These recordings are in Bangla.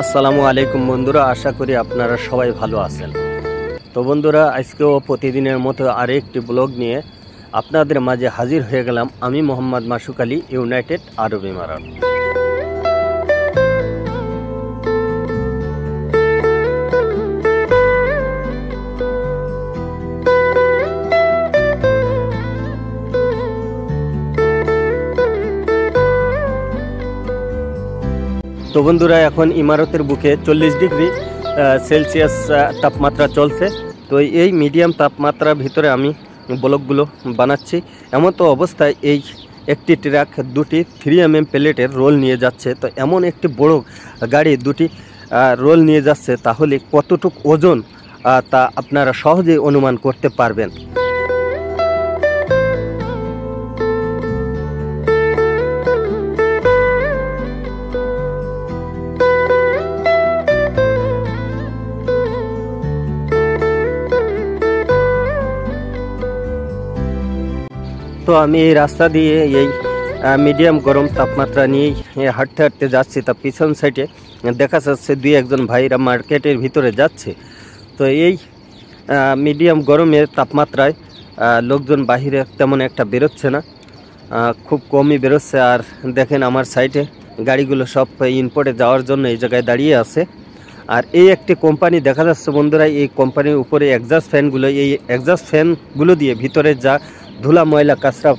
আসসালামু আলাইকুম বন্ধুরা, আশা করি আপনারা সবাই ভালো আছেন। তো বন্ধুরা, আজকেও প্রতিদিনের মতো আরেকটি ব্লগ নিয়ে আপনাদের মাঝে হাজির হয়ে গেলাম। আমি মোহাম্মদ মাসুক আলী, ইউনাইটেড আরব ইমারাত। তো বন্ধুরা, এখন ইমারতের বুকে 40 ডিগ্রি সেলসিয়াস তাপমাত্রা চলছে। তো এই মিডিয়াম তাপমাত্রার ভিতরে আমি ব্লগগুলো বানাচ্ছি। এমন তো অবস্থায় এই একটি ট্রাক দুটি 3mm প্লেটের রোল নিয়ে যাচ্ছে। তো এমন একটি বড় গাড়ি দুটি রোল নিয়ে যাচ্ছে, তাহলে কতটুকু ওজন তা আপনারা সহজেই অনুমান করতে পারবেন। তো আমি এই রাস্তা দিয়ে এই মিডিয়াম গরম তাপমাত্রা নিয়েই হাঁটতে হাঁটতে যাচ্ছি। তা পিছন সাইডে দেখা যাচ্ছে দুই একজন ভাইরা মার্কেটের ভিতরে যাচ্ছে। তো এই মিডিয়াম গরমের তাপমাত্রায় লোকজন বাহিরে তেমন একটা বেরোচ্ছে না, খুব কমই বেরোচ্ছে। আর দেখেন আমার সাইডে গাড়িগুলো সব ইনপোর্টে যাওয়ার জন্য এই জায়গায় দাঁড়িয়ে আছে। আর এই একটি কোম্পানি দেখা যাচ্ছে বন্ধুরা, এই কোম্পানির উপরে এক্সস্ট ফ্যানগুলো, এই এক্সস্ট ফ্যানগুলো দিয়ে ভিতরে যা ধুলা ময়লা কাঁচরা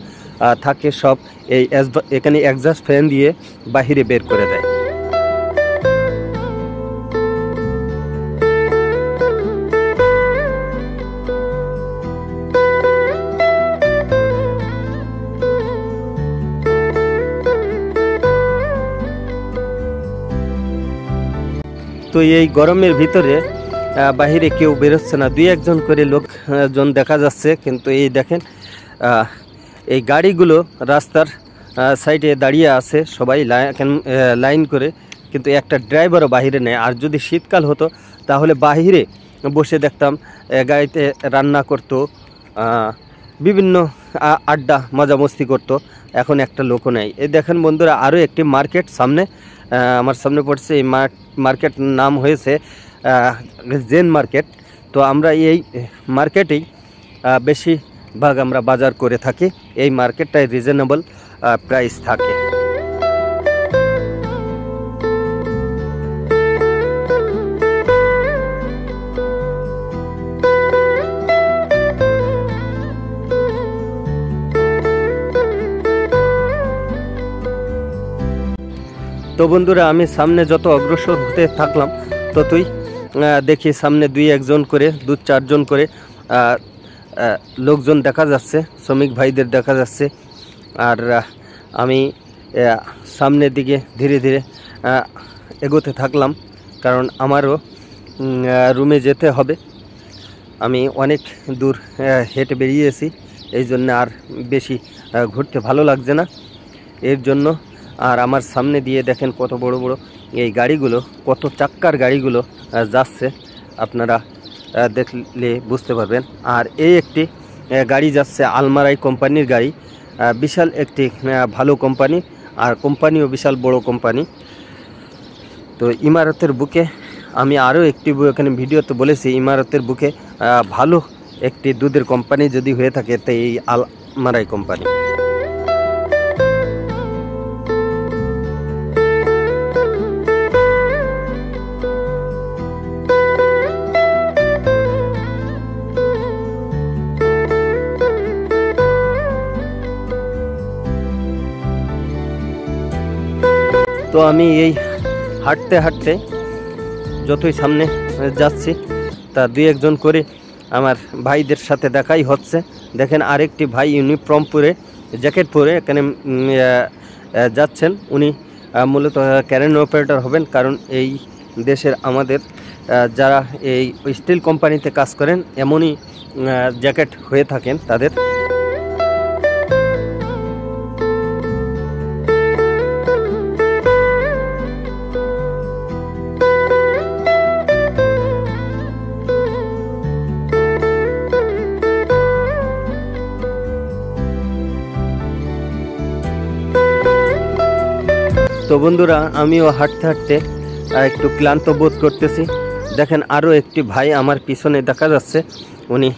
থাকে সব এই এখানে এক্সস্ট ফ্যান দিয়ে বাহিরে বের করে দেয়। তো এই গরমের ভিতরে বাহিরে কেউ বেরোচ্ছে না, দুই একজন করে লোকজন দেখা যাচ্ছে। কিন্তু এই দেখেন এই গাড়িগুলো রাস্তার সাইডে দাঁড়িয়ে আছে, সবাই লাইন করে, কিন্তু একটা ড্রাইভারও বাহিরে নেই। আর যদি শীতকাল হতো তাহলে বাহিরে বসে দেখতাম গাড়িতে রান্না করতো, বিভিন্ন আড্ডা মজা মস্তি করতো। এখন একটা লোকও নেই। এই দেখেন বন্ধুরা, আরও একটি মার্কেট সামনে আমার সামনে পড়ছে। এই মার্কেট নাম হয়েছে জেন মার্কেট। তো আমরা এই মার্কেটেই বেশিরভাগ আমরা বাজার করে থাকি। এই মার্কেটটায় রিজনেবল প্রাইস থাকে। তো বন্ধুরা, আমি সামনে যত অগ্রসর হতে থাকলাম ততই দেখি সামনে দুই একজন করে, দু চারজন করে লোকজন দেখা যাচ্ছে, শ্রমিক ভাইদের দেখা যাচ্ছে। আর আমি সামনের দিকে ধীরে ধীরে এগোতে থাকলাম, কারণ আমারও রুমে যেতে হবে। আমি অনেক দূর হেঁটে বেরিয়েছি, এই জন্য আর বেশি ঘুরতে ভালো লাগছে না, এর জন্য। আর আমার সামনে দিয়ে দেখেন কত বড় বড় এই গাড়িগুলো, কত চাক্কার গাড়িগুলো যাচ্ছে, আপনারা দেখলে বুঝতে পারবেন। আর এই একটি গাড়ি যাচ্ছে আলমারাই কোম্পানির গাড়ি, বিশাল একটি ভালো কোম্পানি, আর কোম্পানিও বিশাল বড় কোম্পানি। তো ইমারতের বুকে আমি আরও একটি এখানে ভিডিওতে বলেছি, ইমারতের বুকে ভালো একটি দুধের কোম্পানি যদি হয়ে থাকে তো এই আলমারাই কোম্পানি। তো আমি এই হাঁটতে হাঁটতে যতই সামনে যাচ্ছি তা দুই একজন করে আমার ভাইদের সাথে দেখাই হচ্ছে। দেখেন আরেকটি ভাই ইউনিফর্ম পরে, জ্যাকেট পরে এখানে যাচ্ছেন। উনি মূলত ক্যারেন অপারেটর হবেন, কারণ এই দেশের আমাদের যারা এই স্টিল কোম্পানিতে কাজ করেন এমনই জ্যাকেট হয়ে থাকেন তাদের। তো বন্ধুরা, আমিও হাঁটতে হাঁটতে একটু ক্লান্ত বোধ করতেছি। দেখেন আরও একটি ভাই আমার পিছনে দেখা যাচ্ছে, উনি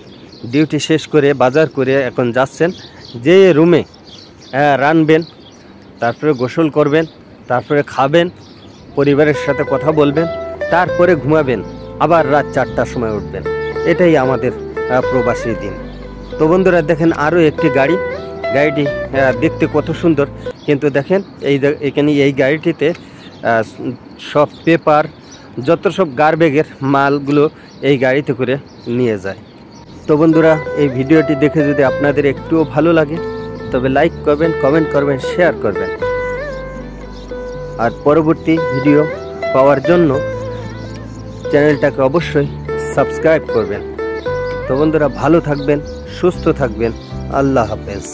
ডিউটি শেষ করে বাজার করে এখন যাচ্ছেন, যে রুমে রানবেন, তারপরে গোসল করবেন, তারপরে খাবেন, পরিবারের সাথে কথা বলবেন, তারপরে ঘুমাবেন, আবার রাত 4টার সময় উঠবেন। এটাই আমাদের প্রবাসী দিন। তো বন্ধুরা দেখেন আরও একটি গাড়িটি দেখতে কত সুন্দর, কিন্তু দেখেন এখানে এই গাড়িটিতে সব পেপার, যত সব গার্বেজের মালগুলো এই গাড়িতে করে নিয়ে যায়। তো বন্ধুরা এই ভিডিওটি দেখে যদি আপনাদের একটুও ভালো লাগে তবে লাইক করবেন, কমেন্ট করবেন, শেয়ার করবেন। আর পরবর্তী ভিডিও পাওয়ার জন্য চ্যানেলটাকে অবশ্যই সাবস্ক্রাইব করবেন। তো বন্ধুরা ভালো থাকবেন, সুস্থ থাকবেন। আল্লাহ হাফেজ।